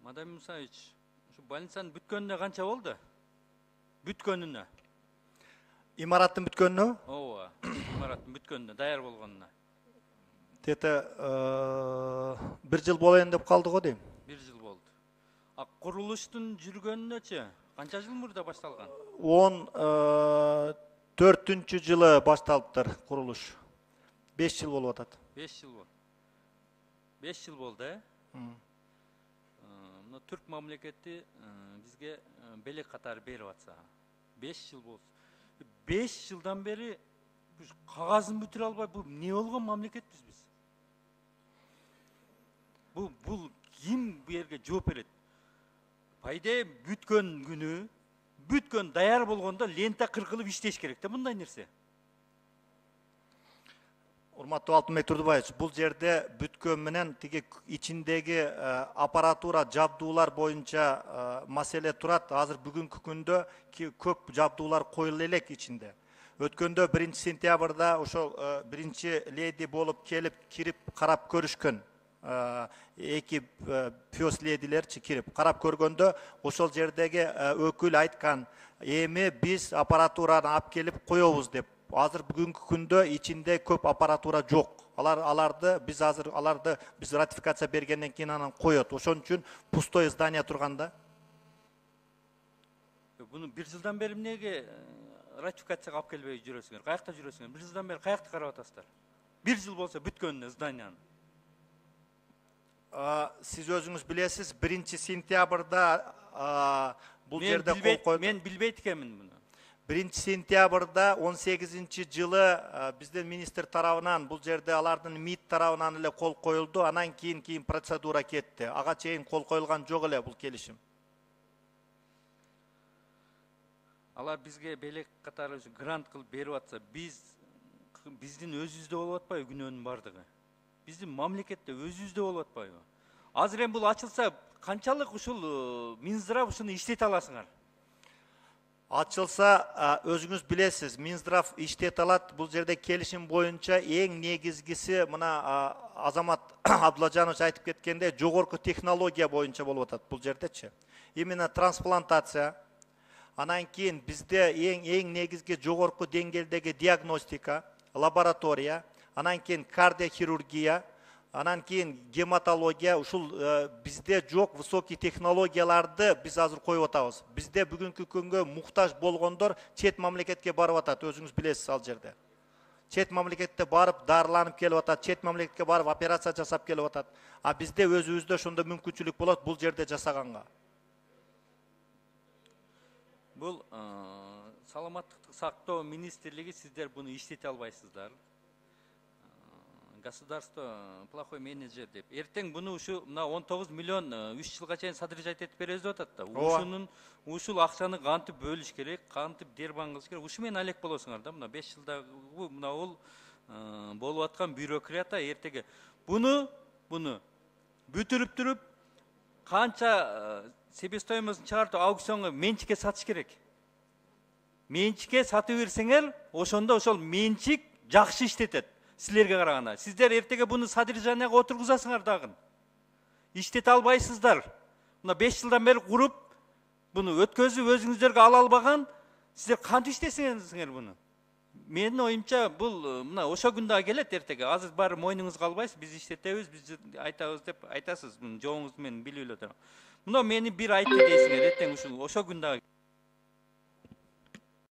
Мадам Мусаевич, şu больницанын бүткөнүнө канча болду? Бүткөнүнө. İmarattın bütkönünü? Ооба, имараттын бүткөнүнө, даяр болгонуна. Tete bir yıl bolayın dep kaldık o deyim. 1 жыл болду. А курулуштун жүргөнүнөчү канча жыл мурда башталган? 14. yılı baştalıptır kuruluş. 5 yıl bolup atat. 5 жыл болду. 5 жыл болду, э? Мына түрк мамлекети бизге белек катары берип атса, 5 жыл болду. 5 жылдан бери кагазын бүтүрө албай, бул эмне болгон мамлекетпиз биз? Бул ким бу жерге жооп берет? Пайда бүткөн күнү, бүткөн даяр болгондо лента кыркылып иштеш керек да мындай нерсе. Urmatlı Altınbek Turdubayevич, бұл жерде бүткөн менен тиги içindegi аппаратура жабдуулар боюнча маселе турат. Азыр бүгүнкү күндө көп жабдуулар коюла элек içinde. Өткөндө 1 сентябрда ошол 1 леди болуп келип кирип карап көрүшкөн. Эки пёс ледилерчи кирип карап көргөндө ошол жердеги өкүл айткан, эми биз аппаратураны алып келип коебуз деп. Азыр бүгүнкү күндө içinde көп аппаратура жок. Аларды биз ратификация бергенден кийин анан коет. Ошон үчүн пустой здание турганда. Буну 1 жылдан бери эмнеге ратификацияга алып келбей жүрөсүңөр? Каякта жүрөсүңөр? 1 жылдан бери каякты карап атасыздар? 1 жыл болсо бүткөнүнө зданияны. Siz özünüz bilesiz 1 sentyabrda бул жерде кол койду. Мен билбейт экенмин муну. 1 sentyabrda 18 жылы бизден министр тарабынан бул жерде алардын МИД тарабынан эле кол коюлду. Анан кийин процедура кетти. Ага чейин кол коюлган жок эле бул келишим. Алар бизге белек катары грант кылып берип атса, биздин өзүбүздө болуп атпайбы күнөөнүн бардыгы? Биздин мамлекетте өзүбүздө болуп атпайбы? Азыр эми бул ачылса, канчалык ушул Минздрав ушуну иштете аласыңар? Açılsa özünüz bilesiz, Minzdrav işlet alat. Bu жерде kelişim boyunca en negizgisi mına Azamat Abdulajanoviç aytıp ketkende jogorku teknologiya boyunca bolup atat bu жердечи. Именно трансплантация. Анан кийин бизде эң негизги жогорку деңгээлдеги диагностика, лаборатория, анан кийин кардиохирургия, анан кийин гематология, ушул бизде жок высокий технологияларды биз азыр коюп атабыз. Бизде бүгүнкү күнгө муктаж болгондор чет мамлекетке барып атат, өзүңүз билесиз ал жерде. Чет мамлекетте барып дарыланып келип атат, чет мамлекетке барып операция жасап келип атат. А бизде өзүбүздө ошондой мүмкүнчүлүк болот бул жерде жасаганга. Бул саламаттыкты сактоо министрлиги сиздер буну иштете албайсыздар. Государство плохой менеджер деп. Эртең буну ушу мына 19 миллион 3 жылга чейин содержать этип беребиз деп атат да. Ушул акчаны кантип бөлүш керек, кантип дербан кылыш керек. Ушу менен алек болосуңар да. Мына 5 жылда мына ол болуп аткан бюрократия эртеге буну бүтүрүп туруп канча себестоимостун чыгартып аукционго менчикке сатыш керек. Менчикке сатып берсеңер, ошондо ошол менчик жакшы иштетет. Силерге караганда. Сиздер эртеге буну содержанияга отургузасыңар дагы. Иштете албайсыздар. Мына 5 жылдан бери куруп, буну өткөзүп өзүңүздөргө ала албаган, сиздер кантип иштесеңер буну? Менин оюмча бул мына ошо күн дагы келет эртеге. Азыр баары мойнуңузга албайсыз, биз иштетебиз, биз айтабыз деп айтасыз. Жоңуңуз менен билип эле турам. Мына мени бир айтты дейсиңер, эртең ошо күн дагы